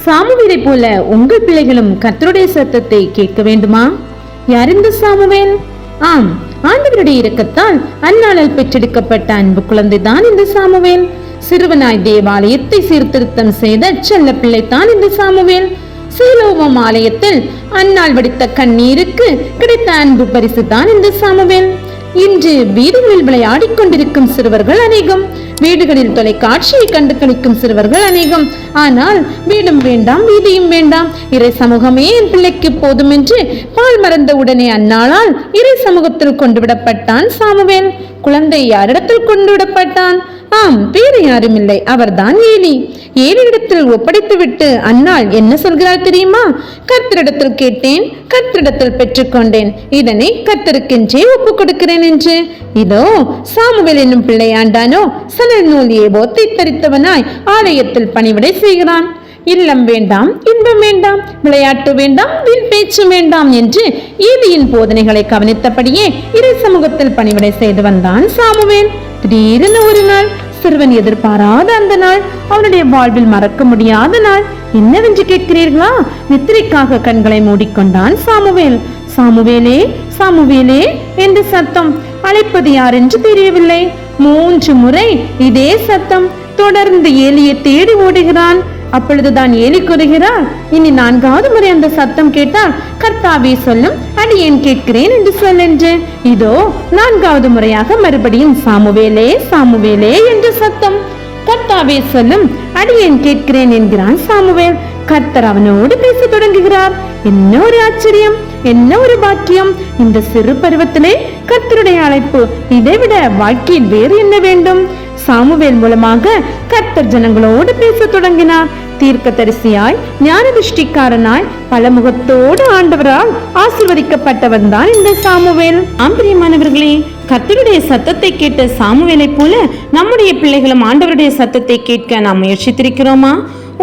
சாமுவேலை போல உங்கள் பிள்ளைகளும் கர்த்தருடைய சத்தத்தை கேட்க வேண்டுமா? யார் இந்த சாமுவேல்? ஆம், ஆண்டவருடைய இரக்கத்தால் அந்நாளில் பெற்றெடுக்கப்பட்ட அன்பு குழந்தைதான் இந்த சாமுவேல். சிறுவனாய் தேவாலயத்தை சீர்திருத்தம் செய்த செல்ல பிள்ளைத்தான் இந்த சாமுவேல். சீலோவம் ஆலயத்தில் அந்நாள் வடித்த கண்ணீருக்கு கிடைத்த அன்பு பரிசு தான் இந்த சாமுவேல். இன்று வீடுகளில் விளையாடிக் கொண்டிருக்கும் சிறுவர்கள் அநேகம், வீடுகளில் தொலைக்காட்சியை கண்டு கழிக்கும் சிறுவர்கள் அநேகம். ஆனால் வீடும் வேண்டாம், வீதியும் வேண்டாம், இறை சமூகமே என் பிள்ளைக்கு போதும் என்று பால் மறந்த உடனே அந்நாளால் இறை சமூகத்தில் கொண்டு விடப்பட்டான் சாமுவேல். குழந்தை யாரிடத்தில் கொண்டு விடப்பட்டான்? ஆம், வேறு யாரும் இல்லை, அவர்தான் ஏலி. ஏலியிடத்தில் ஒப்படைத்து விட்டு அன்னாள் என்ன சொல்கிறார் தெரியுமா? கர்த்தரிடத்தில் கேட்டேன், கர்த்தரிடத்தில் பெற்றுக்கொண்டேன், இதனை கர்த்தருக்கென்றே ஒப்பு கொடுக்கிறேன் என்று. இதோ சாமுவேல் என்னும் பிள்ளை ஆண்டானோ சணல் நூல் ஏபோத்தை தரித்தவனாய் ஆலயத்தில் பணிவிடை செய்கிறான். இல்லம் வேண்டாம், இன்பம் வேண்டாம், விளையாட்டு வேண்டாம், வீண் பேச்சு வேண்டாம் என்று ஏலியின் போதனைகளை கவனித்தபடியே இறை சமூகத்தில் பணிவிடை செய்து வந்தான் சாமுவேல். திடீரென ஒரு நாள், சிறுவன் எதிர்பாராத அந்த நாள், அவனுடைய வாழ்வில் மறக்க முடியாத நாள். என்னவென்று கேட்கிறீர்களா? நித்திரைக்காக கண்களை மூடிக்கொண்டான் சாமுவேல். சாமுவேலே, சாமுவேலே என்று சத்தம். அழைப்பது யார் என்று தெரியவில்லை. 3 முறை இதே சத்தம். தொடர்ந்து ஏலியை தேடி ஓடுகிறான். அப்பொழுதுதான் ஏலி கூறுகிறார், இனி 4வது முறை அந்த சத்தம் கேட்டால் கர்த்தாவே சொல்லும், அடியேன் கேட்கிறேன் என்று சொல் என்று. இதோ 4வது முறையாக மறுபடியும் சாமுவேலே, சாமுவேலே என்று சத்தம். கர்த்தாவே சொல்லும், அடியேன் கேட்கிறேன் என்கிறான் சாமுவேல். கர்த்தர் அவனோடு பேச தொடங்குகிறார். என்ன ஒரு ஆச்சரியம், என்ன ஒரு பாக்கியம்! இந்த சிறு பருவத்திலே கர்த்தருடைய அழைப்பு. இதைவிட வாழ்க்கையில் வேறு என்ன வேண்டும்? சாமுவேல் மூலமாக கர்த்தர் ஜனங்களோடு பேச தொடங்கினார். தீர்க்கதரிசியாய், ஞான திருஷ்டிக்காரனாய், பலமுகத்தோடு ஆண்டவரால் ஆசீர்வதிக்கப்பட்டவன் தான் இந்த சாமுவேல். பிரியமானவர்களே, கர்த்தருடைய சத்தத்தை கேட்ட சாமுவேலை போல நம்முடைய பிள்ளைகளும் ஆண்டவருடைய சத்தத்தை கேட்க நாம் முயற்சித்திருக்கிறோமா?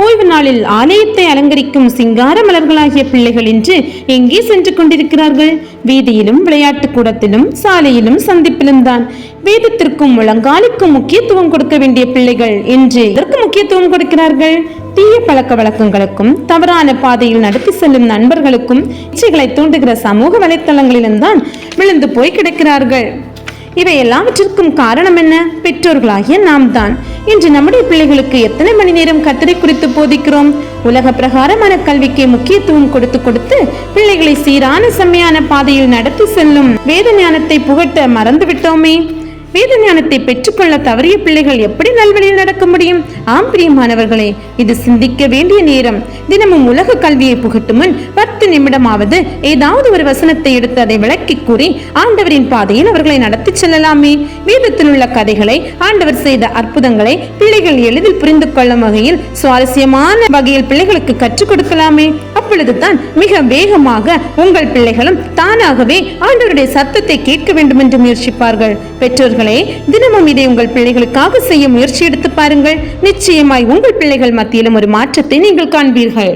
ஓய்வு நாளில் ஆலயத்தை அலங்கரிக்கும் சிங்கார மலர்களாகிய பிள்ளைகள் இன்று எங்கே சென்று கொண்டிருக்கிறார்கள்? வீதியிலும், விளையாட்டு கூடத்திலும், சாலையிலும், சந்திப்பிலும் தான். வேதத்திற்கும் முழங்காலுக்கும் முக்கியத்துவம் கொடுக்க வேண்டிய பிள்ளைகள் இன்று இதற்கு முக்கியத்துவம் கொடுக்கிறார்கள். தீய பழக்க வழக்கங்களுக்கும், தவறான பாதையில் நடத்தி செல்லும் நண்பர்களுக்கும், இச்சைகளை தூண்டுகிற சமூக வலைத்தளங்களிலும் தான் விழுந்து போய் கிடக்கிறார்கள். இவை எல்லாவற்றிற்கும் காரணம் என்ன? பெற்றோர்களாகிய நாம் தான். இன்று நம்முடைய பிள்ளைகளுக்கு எத்தனை மணி நேரம் கர்த்தரை குறித்து போதிக்கிறோம்? உலக பிரகாரமான கல்விக்கு முக்கியத்துவம் கொடுத்து பிள்ளைகளை சீரான செம்மையான பாதையில் நடத்தி செல்லும் வேத ஞானத்தை புகட்ட மறந்து விட்டோமே. வேத ஞானத்தை பெற்றுக்கொள்ள தவறிய பிள்ளைகள் எப்படி நல்வழியில் நடக்க முடியும்? பிரியமானவர்களே, இது சிந்திக்க வேண்டிய நேரம். தினமும் உலக கல்வியை புகட்டும் முன் 10 நிமிடமாவது ஏதாவது ஒரு வசனத்தை எடுத்து அதை விளக்கி கூறி ஆண்டவரின் பாதையில் அவர்களை நடத்தி செல்லலாமே. வேதத்தில் உள்ள கதைகளை, ஆண்டவர் செய்த அற்புதங்களை பிள்ளைகள் எளிதில் புரிந்து கொள்ளும் வகையில் சுவாரஸ்யமான வகையில் பிள்ளைகளுக்கு கற்றுக் கொடுக்கலாமே. அப்பொழுதுதான் மிக வேகமாக உங்கள் பிள்ளைகளும் தானாகவே ஆண்டவருடைய சத்தத்தை கேட்க வேண்டும் என்று முயற்சிப்பார்கள். பெற்றோர்கள் தினமும் இதை உங்கள் பிள்ளைகளுக்காக செய்ய முயற்சி எடுத்து பாருங்கள். நிச்சயமாய் உங்கள் பிள்ளைகள் மத்தியிலும் ஒரு மாற்றத்தை நீங்கள் காண்பீர்கள்.